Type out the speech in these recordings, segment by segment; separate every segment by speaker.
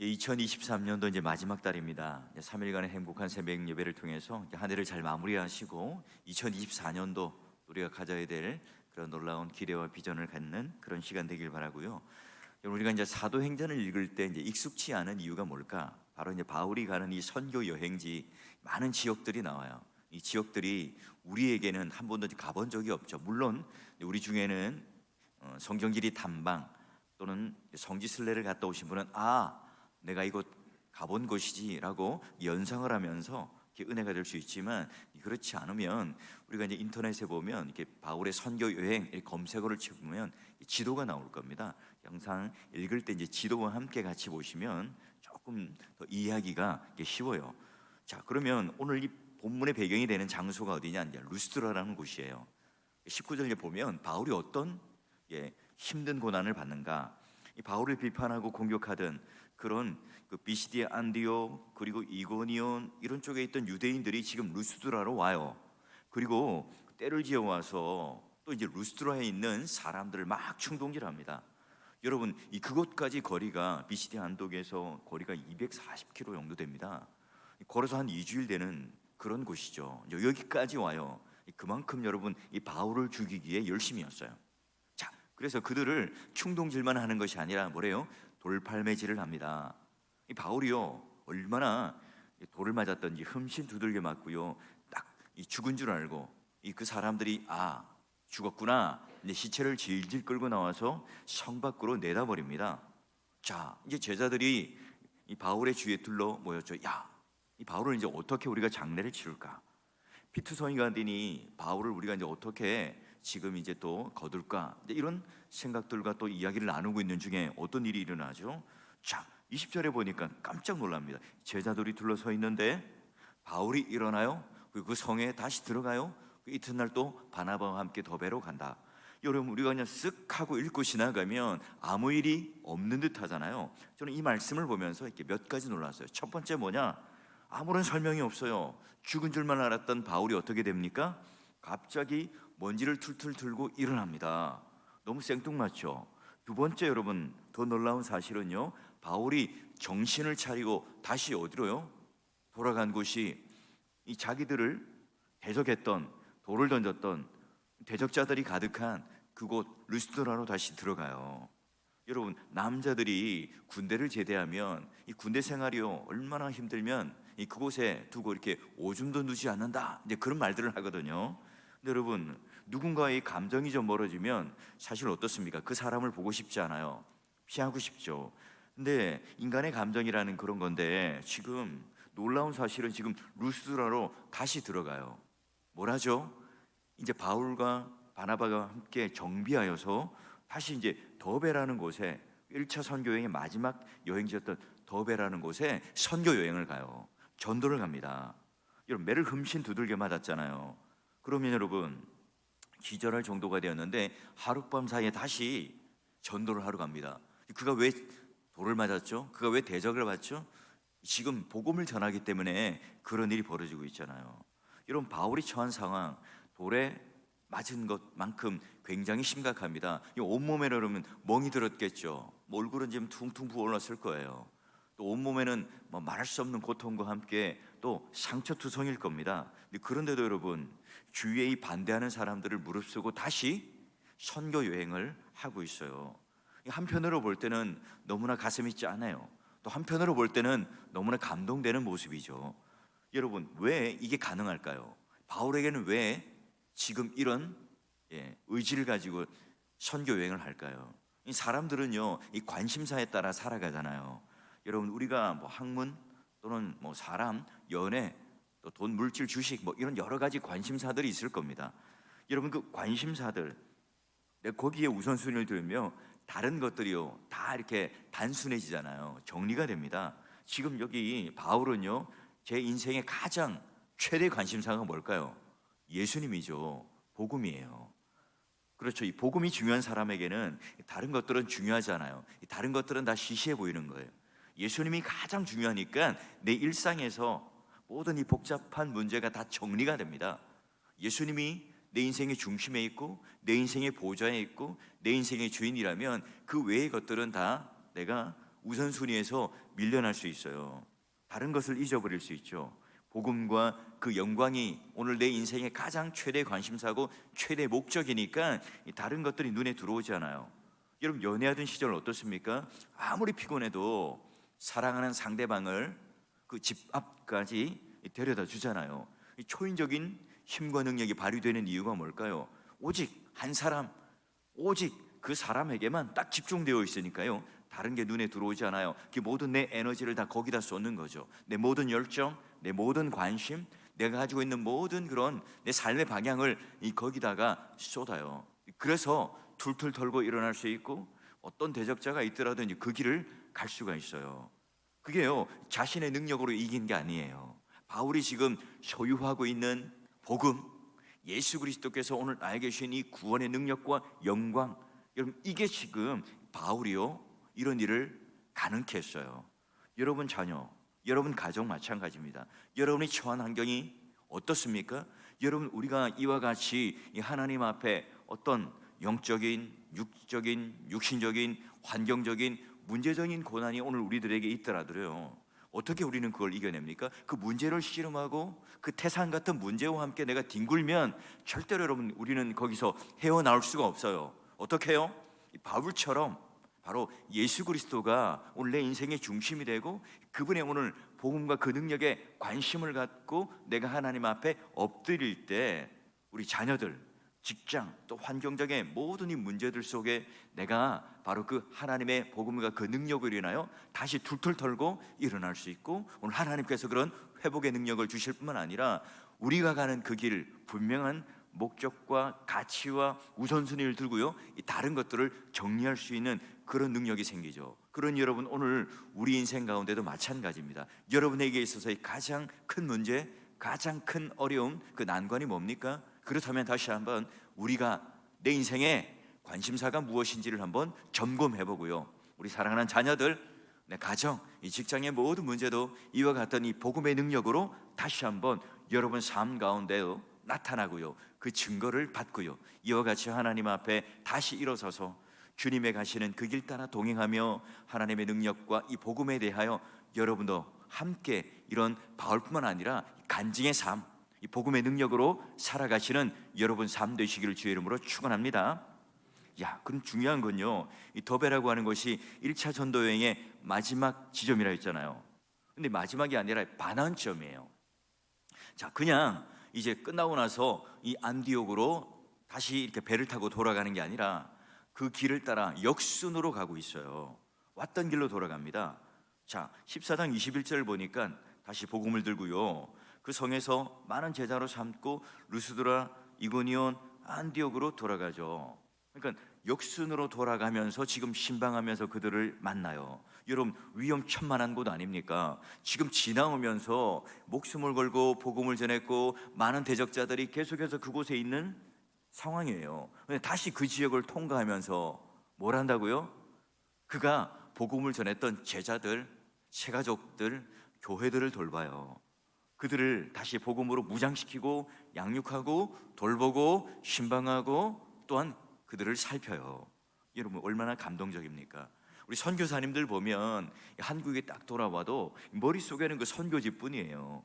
Speaker 1: 2023년도 이제 마지막 달입니다. 3일간의 행복한 새벽 예배를 통해서 한 해를 잘 마무리하시고 2024년도 우리가 가져야 될 그런 놀라운 기대와 비전을 갖는 그런 시간 되길 바라고요. 우리가 이제 사도행전을 읽을 때 이제 익숙치 않은 이유가 뭘까? 바로 이제 바울이 가는 이 선교 여행지 많은 지역들이 나와요. 이 지역들이 우리에게는 한 번도 가본 적이 없죠. 물론 우리 중에는 성경지리 탐방 또는 성지순례를 갔다 오신 분은 내가 이곳 가본 곳이지라고 연상을 하면서 이렇게 은혜가 될 수 있지만, 그렇지 않으면 우리가 이제 인터넷에 보면 이렇게 바울의 선교 여행 검색어를 치면 지도가 나올 겁니다. 영상 읽을 때 이제 지도와 함께 같이 보시면 조금 더 이해하기가 쉬워요. 자, 그러면 오늘 이 본문의 배경이 되는 장소가 어디냐? 이제 루스드라라는 곳이에요. 19절에 보면 바울이 어떤 힘든 고난을 받는가? 이 바울을 비판하고 공격하던 그런 비시디아 안디옥 그리고 이고니온 이런 쪽에 있던 유대인들이 지금 루스드라로 와요. 그리고 때를 지어 와서 또 이제 루스드라에 있는 사람들을 막 충동질합니다. 여러분, 그곳까지 거리가 비시디아 안독에서 거리가 240km 정도 됩니다. 걸어서 한 2주일 되는 그런 곳이죠. 여기까지 와요. 그만큼 여러분 이 바울을 죽이기에 열심이었어요. 자, 그래서 그들을 충동질만 하는 것이 아니라 뭐래요? 돌팔매질을 합니다. 이 바울이요 얼마나 돌을 맞았던지 흠씬 두들겨 맞고요, 딱 죽은 줄 알고 그 사람들이 죽었구나, 이제 시체를 질질 끌고 나와서 성 밖으로 내다버립니다. 자, 이제 제자들이 이 바울의 주위에 둘러 모였죠. 이 바울을 이제 어떻게 우리가 장례를 치를까? 피투성이가 되니 바울을 우리가 이제 어떻게 지금 이제 또 거둘까? 이제 이런 생각들과 또 이야기를 나누고 있는 중에 어떤 일이 일어나죠? 자, 20절에 보니까 깜짝 놀랍니다. 제자들이 둘러서 있는데 바울이 일어나요. 그 성에 다시 들어가요. 그 이튿날 또 바나바와 함께 더베로 간다. 여러분, 우리가 그냥 쓱 하고 읽고 지나가면 아무 일이 없는 듯 하잖아요. 저는 이 말씀을 보면서 이렇게 몇 가지 놀랐어요. 첫 번째 뭐냐? 아무런 설명이 없어요. 죽은 줄만 알았던 바울이 어떻게 됩니까? 갑자기 먼지를 툴툴 들고 일어납니다. 너무 생뚱맞죠? 두 번째, 여러분 더 놀라운 사실은요, 바울이 정신을 차리고 다시 어디로요? 돌아간 곳이 이 자기들을 대적했던, 돌을 던졌던 대적자들이 가득한 그곳 루스드라로 다시 들어가요. 여러분, 남자들이 군대를 제대하면 이 군대 생활이요 얼마나 힘들면 그곳에 두고 이렇게 오줌도 누지 않는다, 이제 그런 말들을 하거든요. 근데 여러분, 누군가의 감정이 좀 멀어지면 사실 어떻습니까? 그 사람을 보고 싶지 않아요. 피하고 싶죠. 근데 인간의 감정이라는 그런 건데, 지금 놀라운 사실은 지금 루스드라로 다시 들어가요. 뭘 하죠? 이제 바울과 바나바가 함께 정비하여서 다시 이제 더베라는 곳에, 1차 선교 여행의 마지막 여행지였던 더베라는 곳에 선교 여행을 가요. 전도를 갑니다. 여러분, 매를 흠씬 두들겨 맞았잖아요. 그러면 여러분 기절할 정도가 되었는데 하룻밤 사이에 다시 전도를 하러 갑니다. 그가 왜 돌을 맞았죠? 그가 왜 대적을 받죠? 지금 복음을 전하기 때문에 그런 일이 벌어지고 있잖아요. 여러분, 바울이 처한 상황, 돌에 맞은 것만큼 굉장히 심각합니다. 온몸에 여러분 멍이 들었겠죠. 얼굴은 지금 퉁퉁 부어올랐을 거예요. 또 온몸에는 말할 수 없는 고통과 함께 또 상처투성일 겁니다. 그런데도 여러분, 주위에 이 반대하는 사람들을 무릅쓰고 다시 선교 여행을 하고 있어요. 한편으로 볼 때는 너무나 가슴이 짠해요. 또 한편으로 볼 때는 너무나 감동되는 모습이죠. 여러분, 왜 이게 가능할까요? 바울에게는 왜 지금 이런 의지를 가지고 선교 여행을 할까요? 이 사람들은요 이 관심사에 따라 살아가잖아요. 여러분, 우리가 학문 또는 사람, 연애, 또 돈, 물질, 주식 이런 여러 가지 관심사들이 있을 겁니다. 여러분, 그 관심사들 거기에 우선순위를 두면 다른 것들이요 다 이렇게 단순해지잖아요. 정리가 됩니다. 지금 여기 바울은요, 제 인생의 가장 최대 관심사가 뭘까요? 예수님이죠. 복음이에요. 그렇죠. 이 복음이 중요한 사람에게는 다른 것들은 중요하지 않아요. 다른 것들은 다 시시해 보이는 거예요. 예수님이 가장 중요하니까 내 일상에서 모든 이 복잡한 문제가 다 정리가 됩니다. 예수님이 내 인생의 중심에 있고 내 인생의 보좌에 있고 내 인생의 주인이라면 그 외의 것들은 다 내가 우선순위에서 밀려날 수 있어요. 다른 것을 잊어버릴 수 있죠. 복음과 그 영광이 오늘 내 인생의 가장 최대 관심사고 최대 목적이니까 다른 것들이 눈에 들어오지 않아요. 여러분, 연애하던 시절 어떻습니까? 아무리 피곤해도 사랑하는 상대방을 그 집 앞까지 데려다 주잖아요. 이 초인적인 힘과 능력이 발휘되는 이유가 뭘까요? 오직 한 사람, 오직 그 사람에게만 딱 집중되어 있으니까요. 다른 게 눈에 들어오지 않아요. 그 모든 내 에너지를 다 거기다 쏟는 거죠. 내 모든 열정, 내 모든 관심, 내가 가지고 있는 모든 그런 내 삶의 방향을 거기다가 쏟아요. 그래서 툴툴 털고 일어날 수 있고, 어떤 대적자가 있더라도 그 길을 갈 수가 있어요. 그게요, 자신의 능력으로 이긴 게 아니에요. 바울이 지금 소유하고 있는 복음, 예수 그리스도께서 오늘 나에게 주신 이 구원의 능력과 영광, 여러분, 이게 지금 바울이요 이런 일을 가능케 했어요. 여러분 자녀, 여러분 가정 마찬가지입니다. 여러분이 처한 환경이 어떻습니까? 여러분, 우리가 이와 같이 이 하나님 앞에 어떤 영적인, 육적인, 육신적인, 환경적인, 문제적인 고난이 오늘 우리들에게 있더라도요, 어떻게 우리는 그걸 이겨냅니까? 그 문제를 씨름하고 그 태산 같은 문제와 함께 내가 뒹굴면 절대로 여러분 우리는 거기서 헤어나올 수가 없어요. 어떻게 해요? 바울처럼 바로 예수 그리스도가 오늘 내 인생의 중심이 되고, 그분의 오늘 복음과 그 능력에 관심을 갖고 내가 하나님 앞에 엎드릴 때 우리 자녀들, 직장, 또 환경적인 모든 이 문제들 속에 내가 바로 그 하나님의 복음과 그 능력을 인하여 다시 툴툴 털고 일어날 수 있고, 오늘 하나님께서 그런 회복의 능력을 주실 뿐만 아니라 우리가 가는 그 길, 분명한 목적과 가치와 우선순위를 들고요, 이 다른 것들을 정리할 수 있는 그런 능력이 생기죠. 그런 여러분, 오늘 우리 인생 가운데도 마찬가지입니다. 여러분에게 있어서의 가장 큰 문제, 가장 큰 어려움, 그 난관이 뭡니까? 그렇다면 다시 한번 우리가 내 인생의 관심사가 무엇인지를 한번 점검해 보고요, 우리 사랑하는 자녀들, 내 가정, 이 직장의 모든 문제도 이와 같은 이 복음의 능력으로 다시 한번 여러분 삶 가운데요 나타나고요, 그 증거를 받고요, 이와 같이 하나님 앞에 다시 일어서서 주님의 가시는 그 길 따라 동행하며 하나님의 능력과 이 복음에 대하여 여러분도 함께 이런 바울뿐만 아니라 간증의 삶, 이 복음의 능력으로 살아가시는 여러분 삶 되시기를 주의 이름으로 축원합니다. 그럼 중요한 건요, 이 더베라고 하는 것이 1차 전도 여행의 마지막 지점이라 했잖아요. 근데 마지막이 아니라 반환점이에요. 그냥 이제 끝나고 나서 이 안디옥으로 다시 이렇게 배를 타고 돌아가는 게 아니라 그 길을 따라 역순으로 가고 있어요. 왔던 길로 돌아갑니다. 14장 21절 보니까 다시 복음을 들고요, 그 성에서 많은 제자로 삼고 루스드라, 이고니온, 안디옥으로 돌아가죠. 그러니까 역순으로 돌아가면서 지금 신방하면서 그들을 만나요. 여러분, 위험천만한 곳 아닙니까? 지금 지나오면서 목숨을 걸고 복음을 전했고 많은 대적자들이 계속해서 그곳에 있는 상황이에요. 다시 그 지역을 통과하면서 뭘 한다고요? 그가 복음을 전했던 제자들, 새가족들, 교회들을 돌봐요. 그들을 다시 복음으로 무장시키고 양육하고 돌보고 신방하고 또한 그들을 살펴요. 여러분, 얼마나 감동적입니까? 우리 선교사님들 보면 한국에 딱 돌아와도 머릿속에는 그 선교지뿐이에요.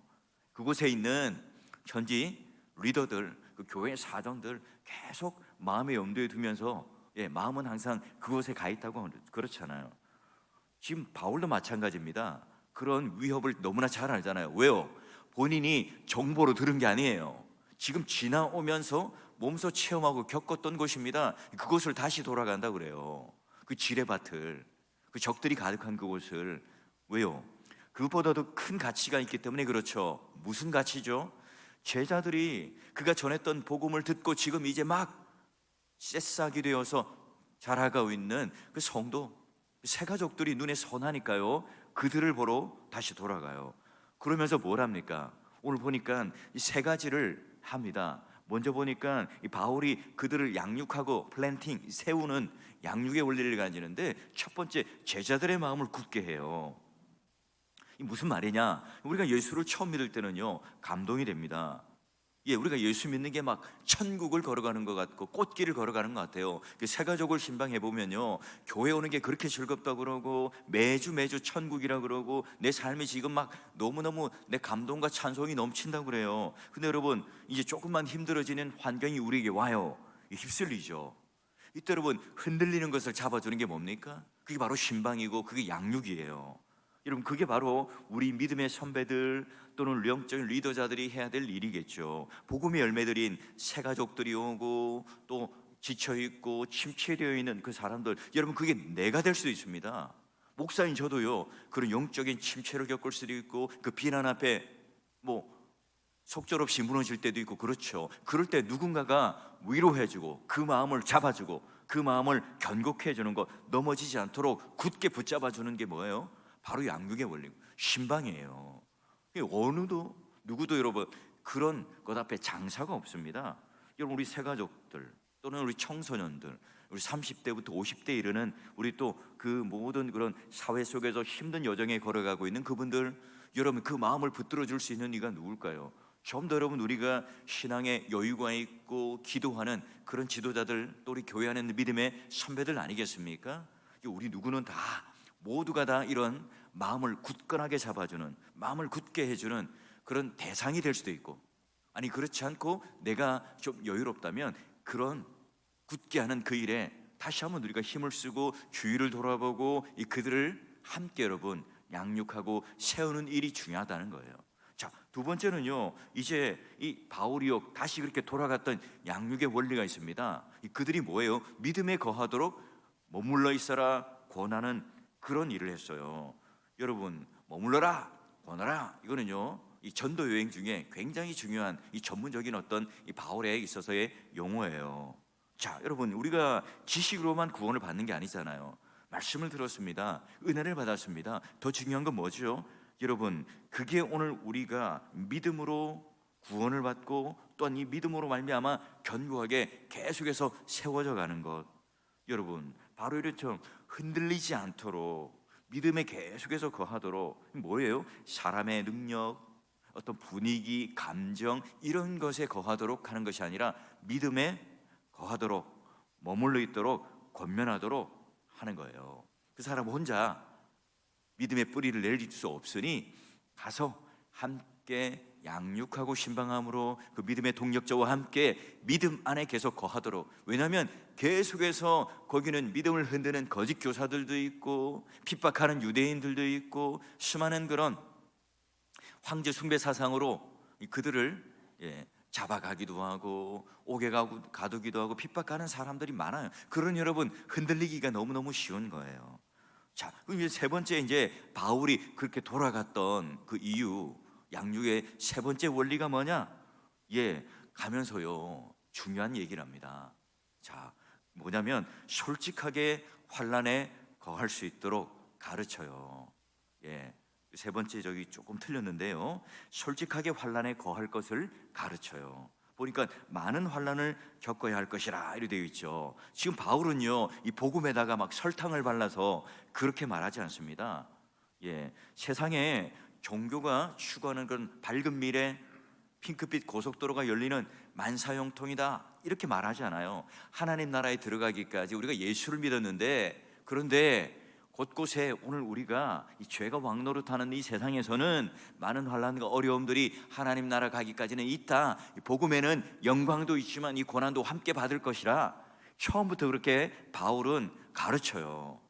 Speaker 1: 그곳에 있는 현지 리더들, 그 교회 사정들 계속 마음의 염두에 두면서 마음은 항상 그곳에 가 있다고 그렇잖아요. 지금 바울도 마찬가지입니다. 그런 위협을 너무나 잘 알잖아요. 왜요? 본인이 정보로 들은 게 아니에요. 지금 지나오면서 몸소 체험하고 겪었던 곳입니다. 그곳을 다시 돌아간다 그래요. 그 지뢰밭을, 그 적들이 가득한 그곳을. 왜요? 그것보다도 큰 가치가 있기 때문에 그렇죠. 무슨 가치죠? 제자들이 그가 전했던 복음을 듣고 지금 이제 막 새싹이 되어서 자라가고 있는 그 성도, 새 가족들이 눈에 선하니까요, 그들을 보러 다시 돌아가요. 그러면서 뭘 합니까? 오늘 보니까 이 세 가지를 합니다. 먼저 보니까 이 바울이 그들을 양육하고 플랜팅, 세우는 양육의 원리를 가지는데, 첫 번째, 제자들의 마음을 굳게 해요. 이 무슨 말이냐? 우리가 예수를 처음 믿을 때는요 감동이 됩니다. 우리가 예수 믿는 게 막 천국을 걸어가는 것 같고 꽃길을 걸어가는 것 같아요. 그 새가족을 신방해 보면요, 교회 오는 게 그렇게 즐겁다고 그러고 매주 천국이라 그러고 내 삶이 지금 막 너무너무 내 감동과 찬송이 넘친다고 그래요. 근데 여러분, 이제 조금만 힘들어지는 환경이 우리에게 와요. 휩쓸리죠. 이때 여러분, 흔들리는 것을 잡아주는 게 뭡니까? 그게 바로 신방이고 그게 양육이에요. 여러분, 그게 바로 우리 믿음의 선배들 또는 영적인 리더자들이 해야 될 일이겠죠. 복음의 열매들인 새가족들이 오고 또 지쳐있고 침체되어 있는 그 사람들, 여러분, 그게 내가 될 수도 있습니다. 목사인 저도요, 그런 영적인 침체를 겪을 수도 있고 그 비난 앞에 뭐 속절없이 무너질 때도 있고 그렇죠. 그럴 때 누군가가 위로해주고 그 마음을 잡아주고 그 마음을 견고해주는 것, 넘어지지 않도록 굳게 붙잡아주는 게 뭐예요? 바로 양육의 원리, 신방이에요. 누구도 여러분 그런 것 앞에 장사가 없습니다. 여러분, 우리 새가족들 또는 우리 청소년들, 우리 30대부터 50대 이르는 우리 또 그 모든 그런 사회 속에서 힘든 여정에 걸어가고 있는 그분들, 여러분 그 마음을 붙들어 줄 수 있는 이가 누굴까요? 좀 더 여러분, 우리가 신앙에 여유가 있고 기도하는 그런 지도자들, 또 우리 교회 안에 있는 믿음의 선배들 아니겠습니까? 우리 누구는 다, 모두가 다 이런 마음을 굳건하게 잡아주는, 마음을 굳게 해주는 그런 대상이 될 수도 있고, 아니 그렇지 않고 내가 좀 여유롭다면 그런 굳게 하는 그 일에 다시 한번 우리가 힘을 쓰고 주위를 돌아보고 그들을 함께 여러분 양육하고 세우는 일이 중요하다는 거예요. 자, 두 번째는요, 이제 이 바울이요 다시 그렇게 돌아갔던 양육의 원리가 있습니다. 그들이 뭐예요? 믿음에 거하도록 머물러 있어라 권하는 그런 일을 했어요. 여러분, 머물러라 권하라, 이거는요 이 전도 여행 중에 굉장히 중요한 이 전문적인 어떤 이 바울에 있어서의 용어예요. 자, 여러분, 우리가 지식으로만 구원을 받는 게 아니잖아요. 말씀을 들었습니다. 은혜를 받았습니다. 더 중요한 건 뭐죠? 여러분, 그게 오늘 우리가 믿음으로 구원을 받고 또한 이 믿음으로 말미암아 견고하게 계속해서 세워져 가는 것, 여러분 바로 이렇죠. 흔들리지 않도록 믿음에 계속해서 거하도록, 뭐예요? 사람의 능력, 어떤 분위기, 감정 이런 것에 거하도록 하는 것이 아니라 믿음에 거하도록, 머물러 있도록, 권면하도록 하는 거예요. 그 사람 혼자 믿음의 뿌리를 내릴 수 없으니 가서 함께 양육하고 신방함으로 그 믿음의 동력자와 함께 믿음 안에 계속 거하도록. 왜냐하면 계속해서 거기는 믿음을 흔드는 거짓 교사들도 있고 핍박하는 유대인들도 있고 수많은 그런 황제 숭배 사상으로 그들을 잡아가기도 하고 옥에 가두기도 하고 핍박하는 사람들이 많아요. 그런 여러분, 흔들리기가 너무너무 쉬운 거예요. 자, 그럼 이제 세 번째, 이제 바울이 그렇게 돌아갔던 그 이유, 양육의 세 번째 원리가 뭐냐? 가면서요 중요한 얘기를 합니다. 자, 뭐냐면 솔직하게 환난에 거할 수 있도록 가르쳐요. 세 번째 저기 조금 틀렸는데요, 솔직하게 환난에 거할 것을 가르쳐요. 보니까 많은 환난을 겪어야 할 것이라 이렇게 되어 있죠. 지금 바울은요 이 복음에다가 막 설탕을 발라서 그렇게 말하지 않습니다. 세상에 종교가 추구하는 그런 밝은 미래, 핑크빛 고속도로가 열리는 만사형통이다 이렇게 말하지 않아요. 하나님 나라에 들어가기까지 우리가 예수를 믿었는데, 그런데 곳곳에 오늘 우리가 이 죄가 왕노릇하는 이 세상에서는 많은 환난과 어려움들이 하나님 나라 가기까지는 있다. 복음에는 영광도 있지만 이 고난도 함께 받을 것이라 처음부터 그렇게 바울은 가르쳐요.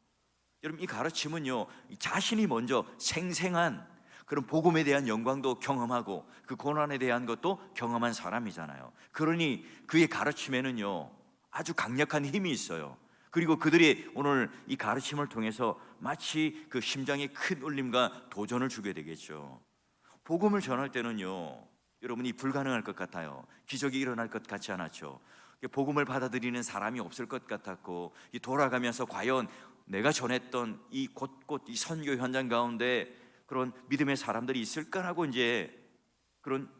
Speaker 1: 여러분, 이 가르침은요 자신이 먼저 생생한 그런 복음에 대한 영광도 경험하고 그 고난에 대한 것도 경험한 사람이잖아요. 그러니 그의 가르침에는요 아주 강력한 힘이 있어요. 그리고 그들이 오늘 이 가르침을 통해서 마치 그 심장에 큰 울림과 도전을 주게 되겠죠. 복음을 전할 때는요 여러분이 불가능할 것 같아요. 기적이 일어날 것 같지 않았죠. 복음을 받아들이는 사람이 없을 것 같았고, 이 돌아가면서 과연 내가 전했던 이 곳곳 이 선교 현장 가운데 그런 믿음의 사람들이 있을까라고 이제 그런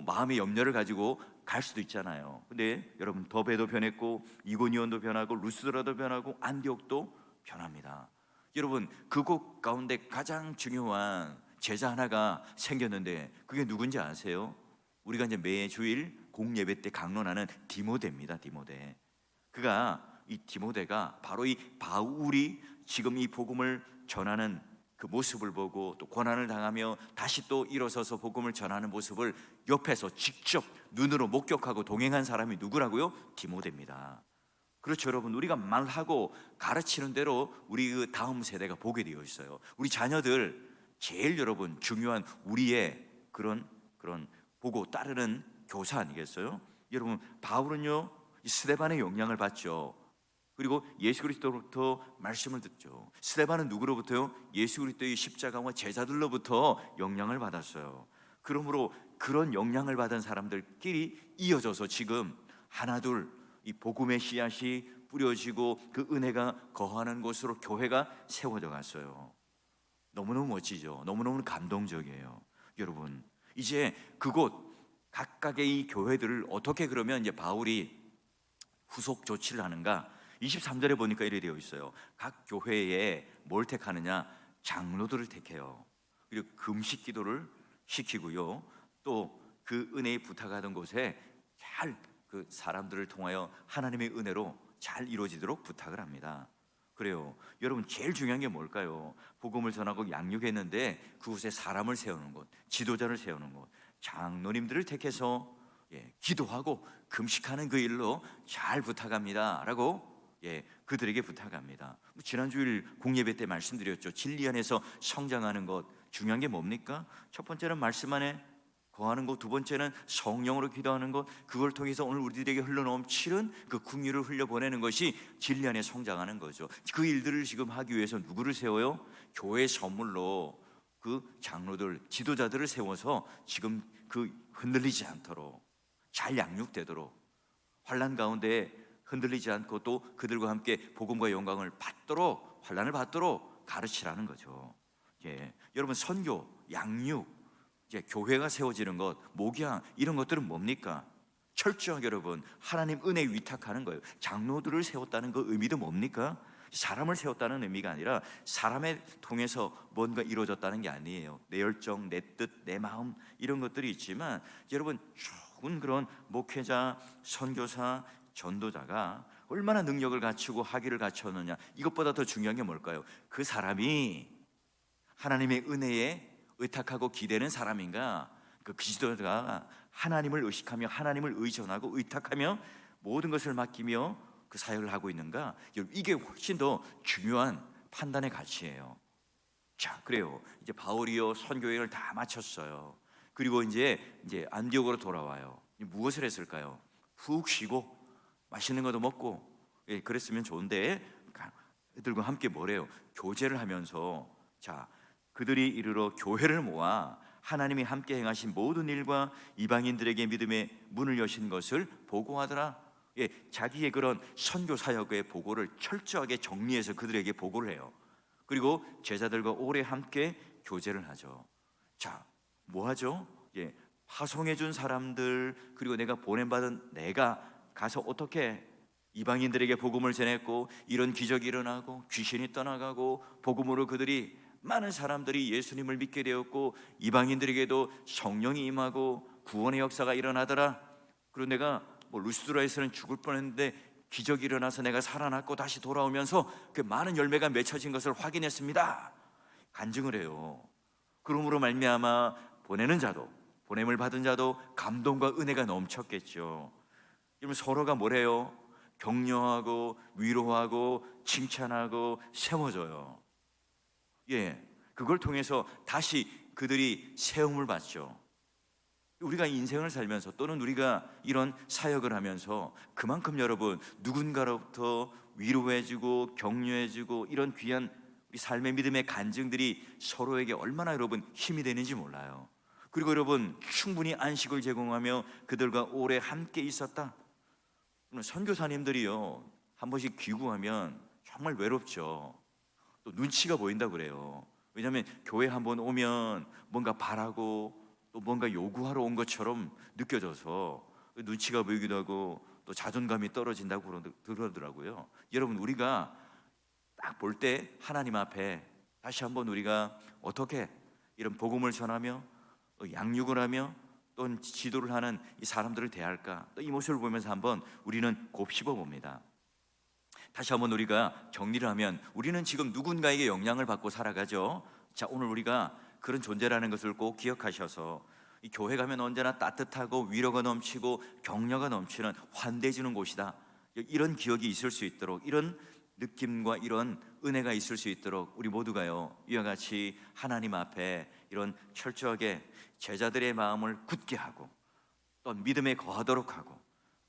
Speaker 1: 마음의 염려를 가지고 갈 수도 있잖아요. 근데 여러분, 더베도 변했고 이고니온도 변하고 루스드라도 변하고 안디옥도 변합니다. 여러분, 그곳 가운데 가장 중요한 제자 하나가 생겼는데 그게 누군지 아세요? 우리가 이제 매주일 공예배 때 강론하는 디모데입니다. 디모데. 이 디모데가 바로 이 바울이 지금 이 복음을 전하는 그 모습을 보고 또 고난을 당하며 다시 또 일어서서 복음을 전하는 모습을 옆에서 직접 눈으로 목격하고 동행한 사람이 누구라고요? 디모데입니다. 그렇죠, 여러분. 우리가 말하고 가르치는 대로 우리 그 다음 세대가 보게 되어 있어요. 우리 자녀들 제일 여러분 중요한 우리의 그런 보고 따르는 교사 아니겠어요? 여러분, 바울은요 이 스데반의 영향을 받죠. 그리고 예수 그리스도로부터 말씀을 듣죠. 스데반은 누구로부터요? 예수 그리스도의 십자가와 제자들로부터 영향을 받았어요. 그러므로 그런 영향을 받은 사람들끼리 이어져서 지금 하나둘 이 복음의 씨앗이 뿌려지고 그 은혜가 거하는 곳으로 교회가 세워져 갔어요. 너무너무 멋지죠. 너무너무 감동적이에요. 여러분, 이제 그곳 각각의 이 교회들을 어떻게 그러면 이제 바울이 후속 조치를 하는가? 23절에 보니까 이래 되어 있어요. 각 교회에 뭘 택하느냐? 장로들을 택해요. 그리고 금식 기도를 시키고요. 또 그 은혜에 부탁하던 곳에 잘 그 사람들을 통하여 하나님의 은혜로 잘 이루어지도록 부탁을 합니다. 그래요. 여러분, 제일 중요한 게 뭘까요? 복음을 전하고 양육했는데 그곳에 사람을 세우는 곳, 지도자를 세우는 곳, 장로님들을 택해서 기도하고 금식하는 그 일로 잘 부탁합니다 라고 그들에게 부탁합니다. 지난주일 공예배 때 말씀드렸죠. 진리 안에서 성장하는 것, 중요한 게 뭡니까? 첫 번째는 말씀 안에 거하는 것, 두 번째는 성령으로 기도하는 것, 그걸 통해서 오늘 우리들에게 흘러넘치는 그 긍휼을 흘려보내는 것이 진리 안에 성장하는 거죠. 그 일들을 지금 하기 위해서 누구를 세워요? 교회 선물로 그 장로들, 지도자들을 세워서 지금 그 흔들리지 않도록 잘 양육되도록 환난 가운데 흔들리지 않고 또 그들과 함께 복음과 영광을 받도록, 환난을 받도록 가르치라는 거죠. 여러분, 선교, 양육, 교회가 세워지는 것, 목양, 이런 것들은 뭡니까? 철저하게 여러분 하나님 은혜에 위탁하는 거예요. 장로들을 세웠다는 그 의미도 뭡니까? 사람을 세웠다는 의미가 아니라 사람에 통해서 뭔가 이루어졌다는 게 아니에요. 내 열정, 내 뜻, 내 마음, 이런 것들이 있지만 여러분, 좋은 그런 목회자, 선교사, 전도자가 얼마나 능력을 갖추고 학위를 갖췄느냐, 이것보다 더 중요한 게 뭘까요? 그 사람이 하나님의 은혜에 의탁하고 기대는 사람인가? 그 지도자가 하나님을 의식하며 하나님을 의존하고 의탁하며 모든 것을 맡기며 그 사역을 하고 있는가? 이게 훨씬 더 중요한 판단의 가치예요. 자, 그래요. 이제 바울이요 선교 여행을 다 마쳤어요. 그리고 이제 안디옥으로 돌아와요. 무엇을 했을까요? 푹 쉬고 맛있는 것도 먹고 그랬으면 좋은데 그들과 함께 뭐래요? 교제를 하면서 자, 그들이 이르러 교회를 모아 하나님이 함께 행하신 모든 일과 이방인들에게 믿음의 문을 여신 것을 보고하더라. 자기의 그런 선교 사역의 보고를 철저하게 정리해서 그들에게 보고를 해요. 그리고 제자들과 오래 함께 교제를 하죠. 자, 뭐 하죠? 파송해 준 사람들, 그리고 내가 보냄받은 내가 가서 어떻게 이방인들에게 복음을 전했고 이런 기적이 일어나고 귀신이 떠나가고 복음으로 그들이 많은 사람들이 예수님을 믿게 되었고 이방인들에게도 성령이 임하고 구원의 역사가 일어나더라. 그리고 내가 루스드라에서는 죽을 뻔했는데 기적이 일어나서 내가 살아났고 다시 돌아오면서 그 많은 열매가 맺혀진 것을 확인했습니다. 간증을 해요. 그러므로 말미암아 보내는 자도, 보냄을 받은 자도 감동과 은혜가 넘쳤겠죠. 그러면 서로가 뭐래요? 격려하고 위로하고 칭찬하고 세워줘요. 그걸 통해서 다시 그들이 세움을 받죠. 우리가 인생을 살면서 또는 우리가 이런 사역을 하면서 그만큼 여러분 누군가로부터 위로해주고 격려해주고 이런 귀한 우리 삶의 믿음의 간증들이 서로에게 얼마나 여러분 힘이 되는지 몰라요. 그리고 여러분 충분히 안식을 제공하며 그들과 오래 함께 있었다. 선교사님들이요 한 번씩 귀국하면 정말 외롭죠. 또 눈치가 보인다고 그래요. 왜냐하면 교회 한번 오면 뭔가 바라고 또 뭔가 요구하러 온 것처럼 느껴져서 눈치가 보이기도 하고 또 자존감이 떨어진다고 그러더라고요. 여러분, 우리가 딱 볼 때 하나님 앞에 다시 한번 우리가 어떻게 이런 복음을 전하며 양육을 하며 또 지도를 하는 이 사람들을 대할까? 또 이 모습을 보면서 한번 우리는 곱씹어 봅니다. 다시 한번 우리가 정리를 하면 우리는 지금 누군가에게 영향을 받고 살아가죠. 자, 오늘 우리가 그런 존재라는 것을 꼭 기억하셔서 이 교회 가면 언제나 따뜻하고 위로가 넘치고 격려가 넘치는 환대해주는 곳이다, 이런 기억이 있을 수 있도록, 이런 느낌과 이런 은혜가 있을 수 있도록 우리 모두가요, 이와 같이 하나님 앞에 이런 철저하게 제자들의 마음을 굳게 하고 또 믿음에 거하도록 하고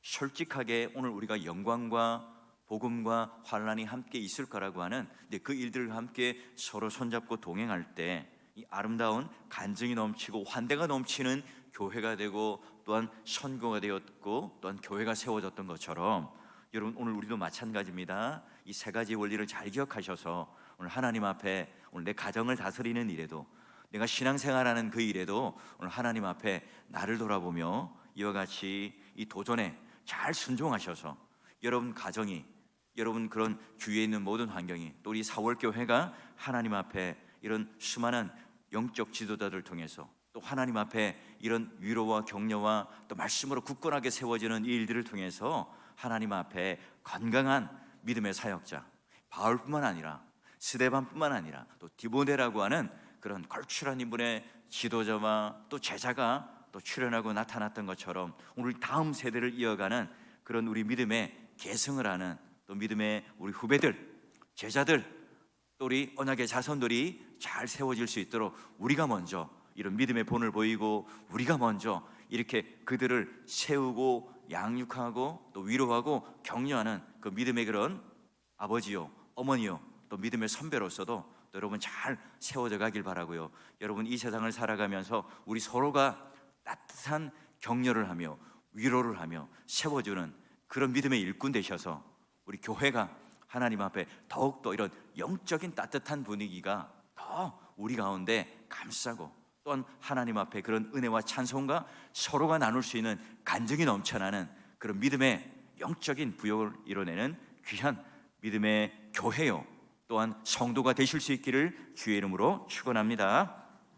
Speaker 1: 솔직하게 오늘 우리가 영광과 복음과 환난이 함께 있을 거라고 하는 그 일들을 함께 서로 손잡고 동행할 때 이 아름다운 간증이 넘치고 환대가 넘치는 교회가 되고 또한 선교가 되었고 또한 교회가 세워졌던 것처럼, 여러분 오늘 우리도 마찬가지입니다. 이 세 가지 원리를 잘 기억하셔서 오늘 하나님 앞에, 오늘 내 가정을 다스리는 일에도, 내가 신앙생활하는 그 일에도 오늘 하나님 앞에 나를 돌아보며 이와 같이 이 도전에 잘 순종하셔서 여러분 가정이, 여러분 그런 주위에 있는 모든 환경이, 또 우리 사월교회가 하나님 앞에 이런 수많은 영적 지도자들 통해서 또 하나님 앞에 이런 위로와 격려와 또 말씀으로 굳건하게 세워지는 이 일들을 통해서 하나님 앞에 건강한 믿음의 사역자 바울뿐만 아니라 스데반뿐만 아니라 또 디모데라고 하는 그런 걸출한 인물의 지도자와 또 제자가 또 출현하고 나타났던 것처럼 오늘 다음 세대를 이어가는 그런 우리 믿음의 계승을 하는, 또 믿음의 우리 후배들, 제자들, 또 우리 언약의 자손들이 잘 세워질 수 있도록 우리가 먼저 이런 믿음의 본을 보이고 우리가 먼저 이렇게 그들을 세우고 양육하고 또 위로하고 격려하는 그 믿음의 그런 아버지요, 어머니요, 또 믿음의 선배로서도 또 여러분 잘 세워져 가길 바라고요. 여러분 이 세상을 살아가면서 우리 서로가 따뜻한 격려를 하며 위로를 하며 세워주는 그런 믿음의 일꾼 되셔서 우리 교회가 하나님 앞에 더욱더 이런 영적인 따뜻한 분위기가 더 우리 가운데 감싸고, 또한 하나님 앞에 그런 은혜와 찬송과 서로가 나눌 수 있는 간증이 넘쳐나는 그런 믿음의 영적인 부역을 이뤄내는 귀한 믿음의 교회요, 또한 성도가 되실 수 있기를 주의 이름으로 축원합니다.